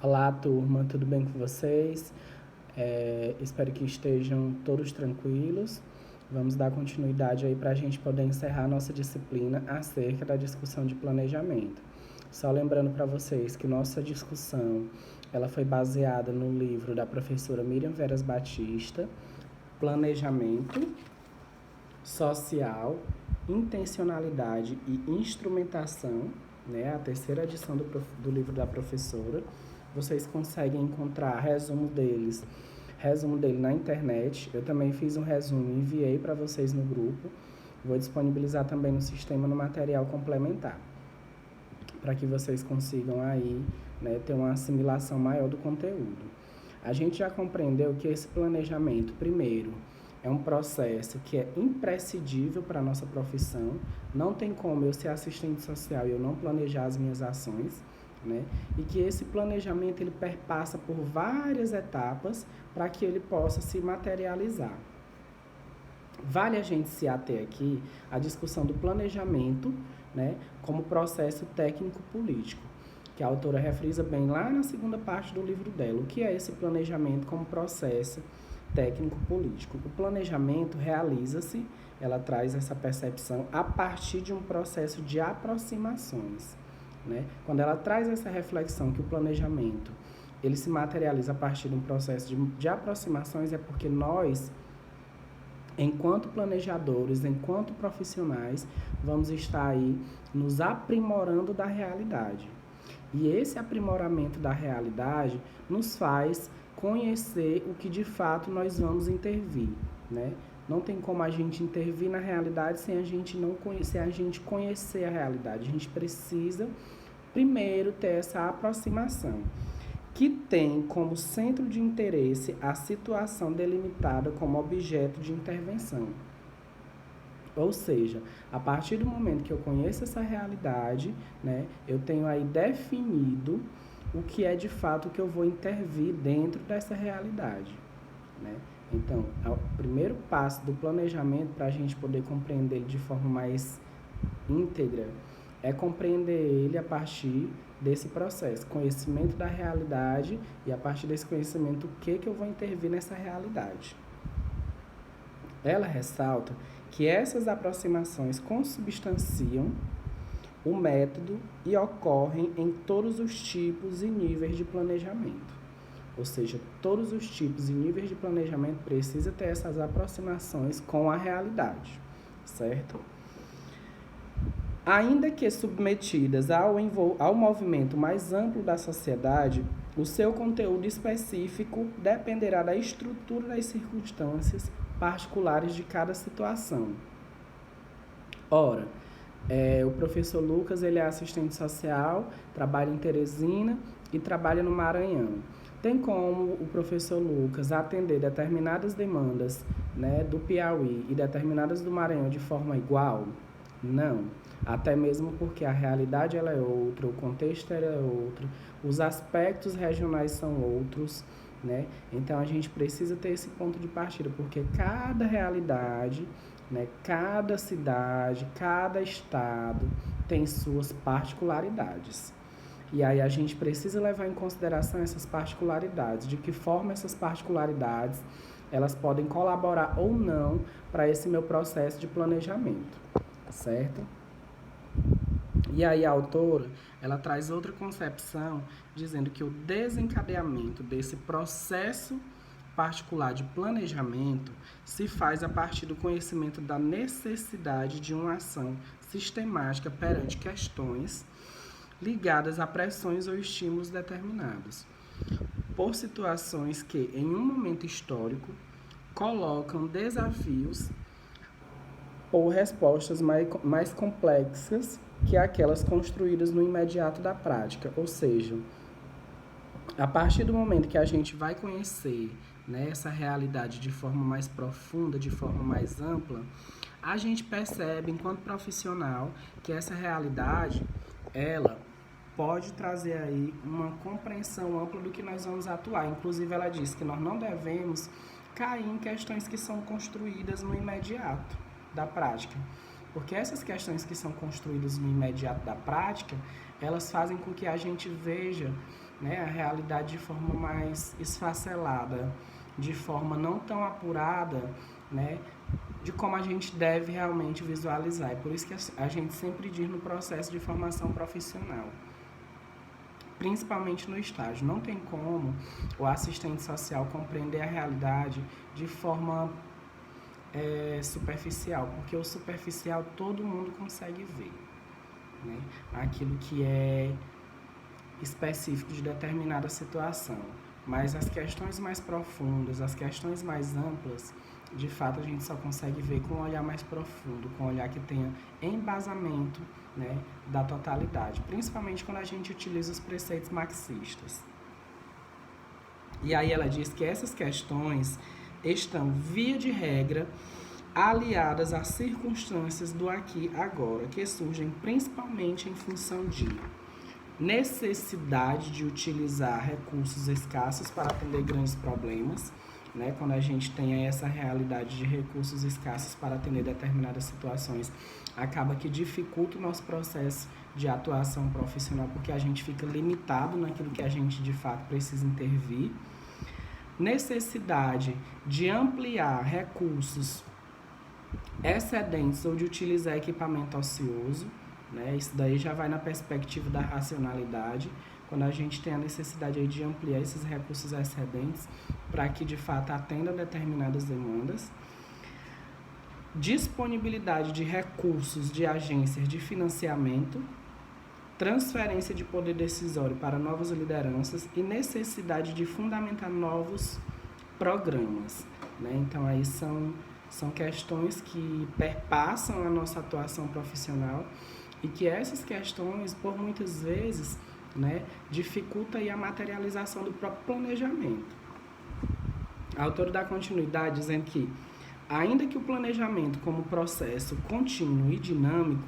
Olá, turma, tudo bem com vocês? Espero que estejam todos tranquilos. Vamos dar continuidade aí para a gente poder encerrar a nossa disciplina acerca da discussão de planejamento. Só lembrando para vocês que nossa discussão ela foi baseada no livro da professora Miriam Veras Batista, Planejamento Social, Intencionalidade e Instrumentação, né? A terceira edição do livro da professora. Vocês conseguem encontrar resumo dele na internet. Eu também fiz um resumo e enviei para vocês no grupo. Vou disponibilizar também no sistema no material complementar, para que vocês consigam aí, né, ter uma assimilação maior do conteúdo. A gente já compreendeu que esse planejamento, primeiro, é um processo que é imprescindível para a nossa profissão. Não tem como eu ser assistente social e eu não planejar as minhas ações, né? E que esse planejamento ele perpassa por várias etapas para que ele possa se materializar. Vale a gente se ater aqui à discussão do planejamento, né, como processo técnico-político, que a autora refrisa bem lá na segunda parte do livro dela. O que é esse planejamento como processo técnico-político? O planejamento realiza-se, ela traz essa percepção a partir de um processo de aproximações, né? Quando ela traz essa reflexão que o planejamento ele se materializa a partir de um processo de aproximações, é porque nós, enquanto planejadores, enquanto profissionais, vamos estar aí nos aprimorando da realidade. E esse aprimoramento da realidade nos faz conhecer o que de fato nós vamos intervir, né? Não tem como a gente intervir na realidade sem a gente conhecer a realidade. A gente precisa primeiro ter essa aproximação, que tem como centro de interesse a situação delimitada como objeto de intervenção. Ou seja, a partir do momento que eu conheço essa realidade, né, eu tenho aí definido o que é de fato que eu vou intervir dentro dessa realidade, né? Então, o primeiro passo do planejamento para a gente poder compreender ele de forma mais íntegra é compreender ele a partir desse processo, conhecimento da realidade, e a partir desse conhecimento o que eu vou intervir nessa realidade. Ela ressalta que essas aproximações consubstanciam o método e ocorrem em todos os tipos e níveis de planejamento. Ou seja, todos os tipos e níveis de planejamento precisam ter essas aproximações com a realidade, certo? Ainda que submetidas ao movimento mais amplo da sociedade, o seu conteúdo específico dependerá da estrutura das circunstâncias particulares de cada situação. Ora, o professor Lucas ele é assistente social, trabalha em Teresina e trabalha no Maranhão. Tem como o professor Lucas atender determinadas demandas, né, do Piauí e determinadas do Maranhão de forma igual? Não. Até mesmo porque a realidade ela é outra, o contexto é outro, os aspectos regionais são outros, né? Então a gente precisa ter esse ponto de partida, porque cada realidade, né, cada cidade, cada estado tem suas particularidades. E aí a gente precisa levar em consideração essas particularidades, de que forma essas particularidades elas podem colaborar ou não para esse meu processo de planejamento, certo? E aí a autora, ela traz outra concepção, dizendo que o desencadeamento desse processo particular de planejamento se faz a partir do conhecimento da necessidade de uma ação sistemática perante questões ligadas a pressões ou estímulos determinados, por situações que, em um momento histórico, colocam desafios ou respostas mais complexas que aquelas construídas no imediato da prática. Ou seja, a partir do momento que a gente vai conhecer, né, essa realidade de forma mais profunda, de forma mais ampla, a gente percebe, enquanto profissional, que essa realidade, ela pode trazer aí uma compreensão ampla do que nós vamos atuar. Inclusive, ela diz que nós não devemos cair em questões que são construídas no imediato da prática, porque essas questões que são construídas no imediato da prática, elas fazem com que a gente veja, né, a realidade de forma mais esfacelada, de forma não tão apurada, né, de como a gente deve realmente visualizar. É por isso que a gente sempre diz no processo de formação profissional, principalmente no estágio, não tem como o assistente social compreender a realidade de forma superficial, porque o superficial todo mundo consegue ver, né? Aquilo que é específico de determinada situação, mas as questões mais profundas, as questões mais amplas, de fato a gente só consegue ver com um olhar mais profundo, com um olhar que tenha embasamento, né, da totalidade, principalmente quando a gente utiliza os preceitos marxistas. E aí ela diz que essas questões estão, via de regra, aliadas às circunstâncias do aqui e agora, que surgem principalmente em função de necessidade de utilizar recursos escassos para atender grandes problemas, né? Quando a gente tem essa realidade de recursos escassos para atender determinadas situações, acaba que dificulta o nosso processo de atuação profissional, porque a gente fica limitado naquilo que a gente de fato precisa intervir. Necessidade de ampliar recursos excedentes ou de utilizar equipamento ocioso, né? Isso daí já vai na perspectiva da racionalidade, quando a gente tem a necessidade aí de ampliar esses recursos excedentes para que de fato atendam determinadas demandas. Disponibilidade de recursos de agências de financiamento, transferência de poder decisório para novas lideranças e necessidade de fundamentar novos programas, né? Então aí são questões que perpassam a nossa atuação profissional e que essas questões, por muitas vezes, né, dificulta aí a materialização do próprio planejamento. A autora dá continuidade dizendo que, ainda que o planejamento como processo contínuo e dinâmico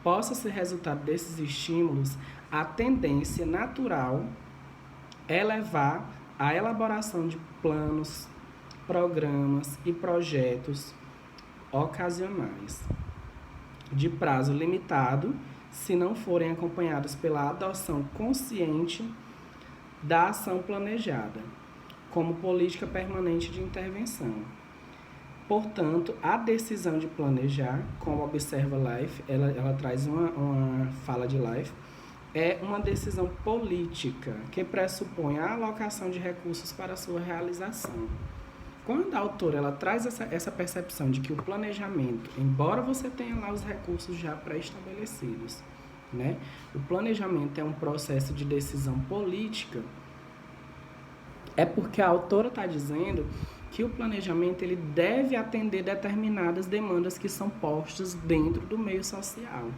possa ser resultado desses estímulos, a tendência natural é levar à elaboração de planos, programas e projetos ocasionais, de prazo limitado, se não forem acompanhados pela adoção consciente da ação planejada, como política permanente de intervenção. Portanto, a decisão de planejar, como observa Life, ela traz uma fala de Life, é uma decisão política que pressupõe a alocação de recursos para a sua realização. Quando a autora ela traz essa percepção de que o planejamento, embora você tenha lá os recursos já pré-estabelecidos, né, o planejamento é um processo de decisão política, é porque a autora está dizendo que o planejamento ele deve atender determinadas demandas que são postas dentro do meio social.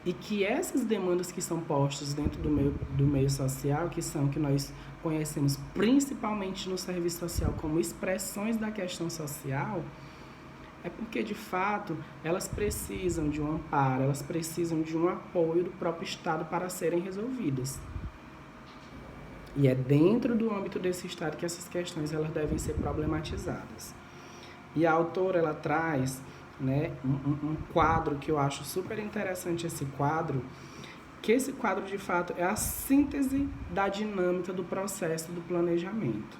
E que essas demandas que são postas dentro do meio social, que nós conhecemos principalmente no serviço social como expressões da questão social, é porque, de fato, elas precisam de um amparo, elas precisam de um apoio do próprio Estado para serem resolvidas. E é dentro do âmbito desse Estado que essas questões elas devem ser problematizadas. E a autora ela traz, né, um quadro que eu acho super interessante, esse quadro, que esse quadro de fato é a síntese da dinâmica do processo do planejamento.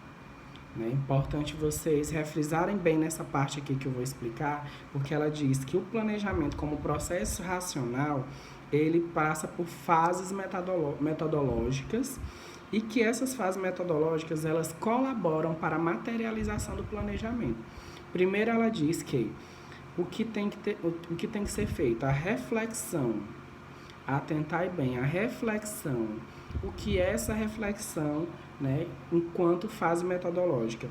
É importante vocês refrisarem bem nessa parte aqui que eu vou explicar, porque ela diz que o planejamento como processo racional, ele passa por fases metodológicas e que essas fases metodológicas elas colaboram para a materialização do planejamento. Primeiro ela diz que o que tem que ser feito, a reflexão, atentai bem, a reflexão, o que é essa reflexão, né, enquanto fase metodológica?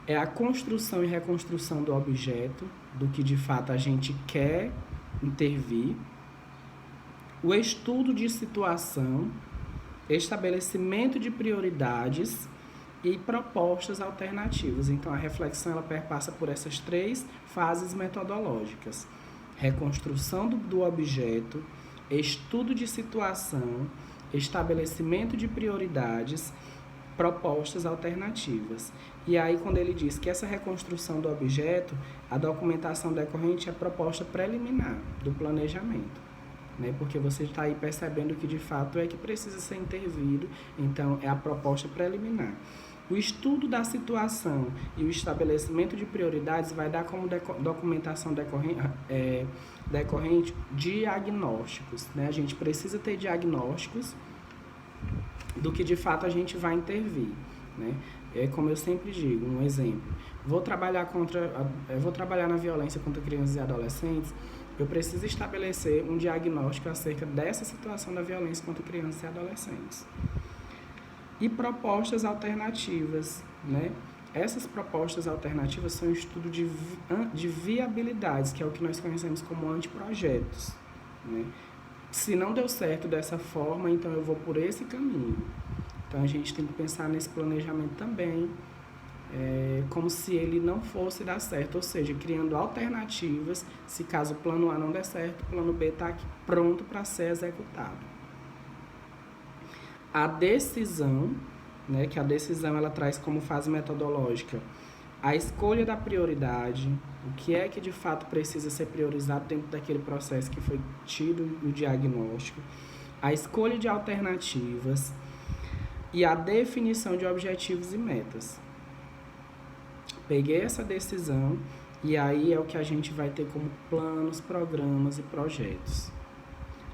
É a construção e reconstrução do objeto, do que de fato a gente quer intervir, o estudo de situação, estabelecimento de prioridades e propostas alternativas. Então, a reflexão ela perpassa por essas três fases metodológicas: reconstrução do objeto, estudo de situação, estabelecimento de prioridades, propostas alternativas. E aí, quando ele diz que essa reconstrução do objeto, a documentação decorrente é proposta preliminar do planejamento. né? Porque você está aí percebendo que de fato é que precisa ser intervido, então é a proposta preliminar. O estudo da situação e o estabelecimento de prioridades vai dar como documentação decorrente diagnósticos, né? A gente precisa ter diagnósticos do que de fato a gente vai intervir, né? É como eu sempre digo, um exemplo. Vou trabalhar na violência contra crianças e adolescentes. Eu preciso estabelecer um diagnóstico acerca dessa situação da violência contra crianças e adolescentes. E propostas alternativas, né? Essas propostas alternativas são um estudo de viabilidades, que é o que nós conhecemos como anteprojetos, né? Se não deu certo dessa forma, então eu vou por esse caminho. Então a gente tem que pensar nesse planejamento também, como se ele não fosse dar certo, ou seja, criando alternativas, se caso o plano A não der certo, o plano B está aqui pronto para ser executado. A decisão, né, que a decisão ela traz como fase metodológica a escolha da prioridade, o que é que de fato precisa ser priorizado dentro daquele processo que foi tido no diagnóstico, a escolha de alternativas e a definição de objetivos e metas. Peguei essa decisão e aí é o que a gente vai ter como planos, programas e projetos.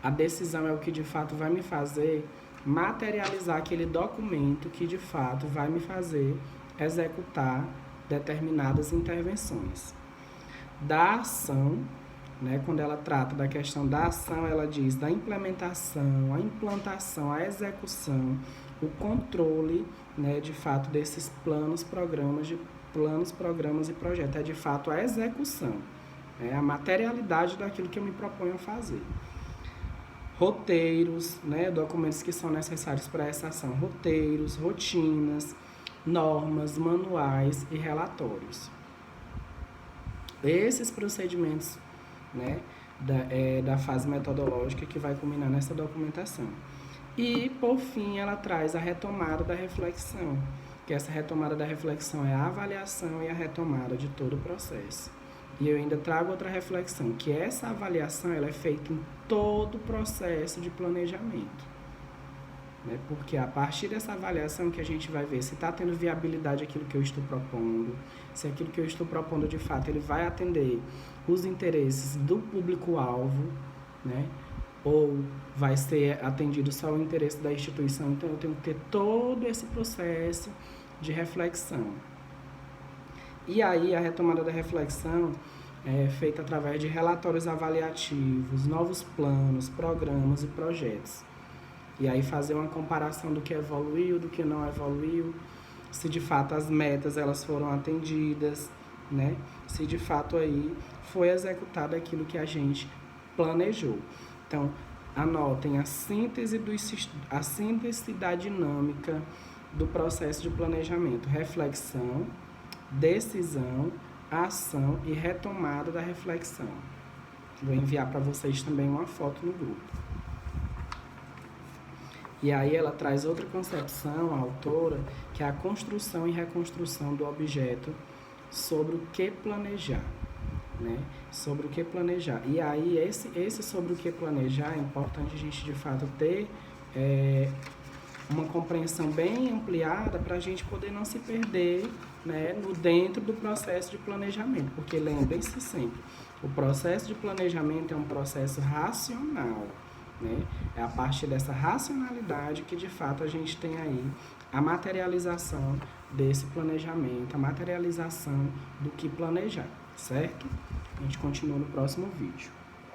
A decisão é o que de fato vai me fazer materializar aquele documento que de fato vai me fazer executar determinadas intervenções. Da ação, né, quando ela trata da questão da ação, ela diz da implementação, a implantação, a execução, o controle, né, de fato desses planos, programas e projetos. É de fato a execução, a materialidade daquilo que eu me proponho a fazer. Roteiros, né, documentos que são necessários para essa ação, roteiros, rotinas, normas, manuais e relatórios. Esses procedimentos, né, da fase metodológica que vai culminar nessa documentação. E, por fim, ela traz a retomada da reflexão, que essa retomada da reflexão é a avaliação e a retomada de todo o processo. E eu ainda trago outra reflexão, que essa avaliação ela é feita em todo o processo de planejamento, né? Porque a partir dessa avaliação que a gente vai ver se está tendo viabilidade aquilo que eu estou propondo, se aquilo que eu estou propondo de fato ele vai atender os interesses do público-alvo, né? Ou vai ser atendido só o interesse da instituição. Então eu tenho que ter todo esse processo de reflexão. E aí a retomada da reflexão é feita através de relatórios avaliativos, novos planos, programas e projetos. E aí fazer uma comparação do que evoluiu, do que não evoluiu, se de fato as metas elas foram atendidas, né? Se de fato aí foi executado aquilo que a gente planejou. Então, anotem a síntese da dinâmica do processo de planejamento: reflexão, decisão, ação e retomada da reflexão. Vou enviar para vocês também uma foto no grupo. E aí ela traz outra concepção, a autora, que é a construção e reconstrução do objeto sobre o que planejar, né? Sobre o que planejar. E aí esse sobre o que planejar é importante a gente de fato ter uma compreensão bem ampliada para a gente poder não se perder, né, dentro do processo de planejamento. Porque lembrem-se sempre, o processo de planejamento é um processo racional, né? É a partir dessa racionalidade que de fato a gente tem aí a materialização desse planejamento, a materialização do que planejar, certo? A gente continua no próximo vídeo.